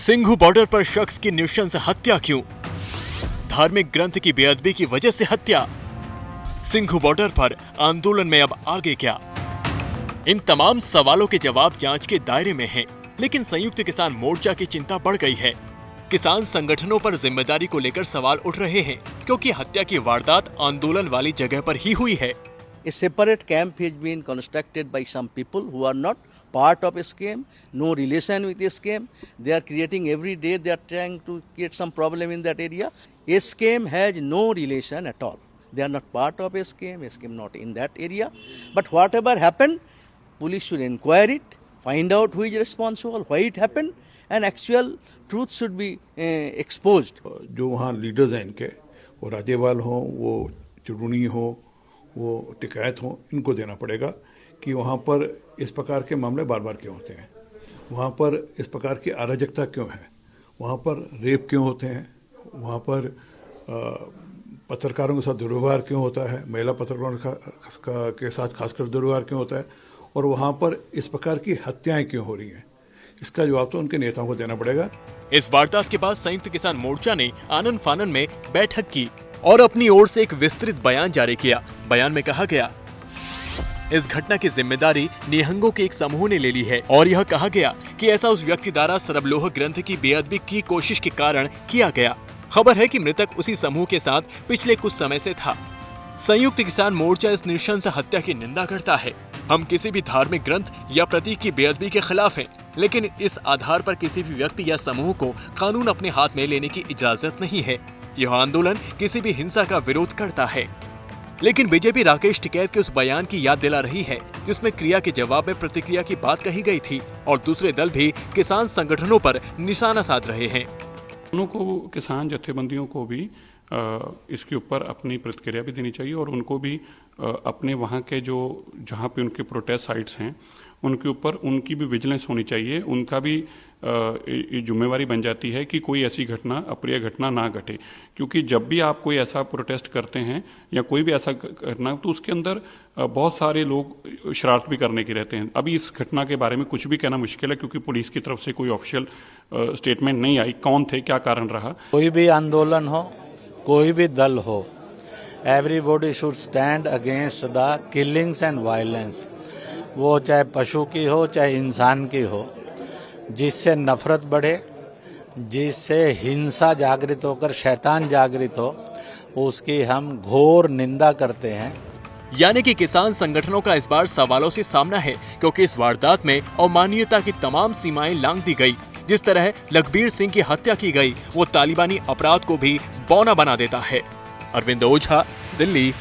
Singhu border पर शख्स की नृशंस हत्या क्यों? धार्मिक ग्रंथ की बेअदबी की वजह से हत्या। सिंघू बॉर्डर पर आंदोलन में अब आगे क्या? इन तमाम सवालों के जवाब जांच के दायरे में हैं, लेकिन संयुक्त किसान मोर्चा की चिंता बढ़ गई है। किसान संगठनों पर जिम्मेदारी को लेकर सवाल उठ रहे हैं, क्योंकि हत्या की वारदात आंदोलन वाली जगह पर ही हुई है। A separate camp has been constructed by some people who are not part of a scheme, no relation with a scheme. They are creating every day, they are trying to create some problem in that area. A scheme has no relation at all. They are not part of a scheme not in that area. But whatever happened, police should inquire it, find out who is responsible, why it happened, and actual truth should be exposed. जो वहाँ leaders हैं इनके, वो राजेवाल हों, वो चुड़ूनी हो, वो टिकायत हो, इनको देना पड़ेगा कि वहाँ पर इस प्रकार के मामले बार बार क्यों होते हैं, वहाँ पर इस प्रकार की अराजकता क्यों है, वहाँ पर रेप क्यों होते हैं, वहाँ पर पत्रकारों के साथ दुर्व्यवहार क्यों होता है, महिला पत्रकारों के साथ खासकर दुर्व्यवहार क्यों होता है, और वहाँ पर इस प्रकार की हत्याएं क्यों हो रही हैं। इसका जवाब तो उनके नेताओं को देना पड़ेगा। इस वारदात के बाद संयुक्त किसान मोर्चा ने आनन फानन में बैठक की और अपनी ओर से एक विस्तृत बयान जारी किया। बयान में कहा गया, इस घटना की जिम्मेदारी निहंगों के एक समूह ने ले ली है और यह कहा गया कि ऐसा उस व्यक्ति द्वारा सरबलोह ग्रंथ की बेअदबी की कोशिश के कारण किया गया। खबर है कि मृतक उसी समूह के साथ पिछले कुछ समय से था। संयुक्त किसान मोर्चा इस नृशंस हत्या की निंदा करता है। हम किसी भी धार्मिक ग्रंथ या प्रतीक की बेअदबी के खिलाफ हैं, लेकिन इस आधार पर किसी भी व्यक्ति या समूह को कानून अपने हाथ में लेने की इजाजत नहीं है। यह आंदोलन किसी भी हिंसा का विरोध करता है। लेकिन बीजेपी राकेश टिकैत के उस बयान की याद दिला रही है, जिसमें क्रिया के जवाब में प्रतिक्रिया की बात कही गई थी, और दूसरे दल भी किसान संगठनों पर निशाना साध रहे हैं। उन्हों को, किसान जत्थेबंदियों को भी इसके ऊपर अपनी प्रतिक्रिया भी देनी चाहिए और उनको भी अपने वहाँ के जो जहाँ पे उनके प्रोटेस्ट साइट्स हैं उनके ऊपर उनकी भी विजिलेंस होनी चाहिए। उनका भी जिम्मेवारी बन जाती है कि कोई ऐसी घटना, अप्रिय घटना ना घटे, क्योंकि जब भी आप कोई ऐसा प्रोटेस्ट करते हैं या कोई भी ऐसा घटना, तो उसके अंदर बहुत सारे लोग शरारत भी करने के रहते हैं। अभी इस घटना के बारे में कुछ भी कहना मुश्किल है, क्योंकि पुलिस की तरफ से कोई ऑफिशियल स्टेटमेंट नहीं आई, कौन थे, क्या कारण रहा। कोई भी आंदोलन हो, कोई भी दल हो, everybody should stand against the killings and violence. वो चाहे पशु की हो, चाहे इंसान की हो, जिससे नफरत बढ़े, जिससे हिंसा जागृत होकर शैतान जागृत हो, उसकी हम घोर निंदा करते हैं। यानी कि किसान संगठनों का इस बार सवालों से सामना है, क्योंकि इस वारदात में अमानवीयता की तमाम सीमाएं लांघ दी गई। जिस तरह लखबीर सिंह की हत्या की गई, वो तालिबानी अपराध को भी बौना बना देता है। अरविंद ओझा, दिल्ली।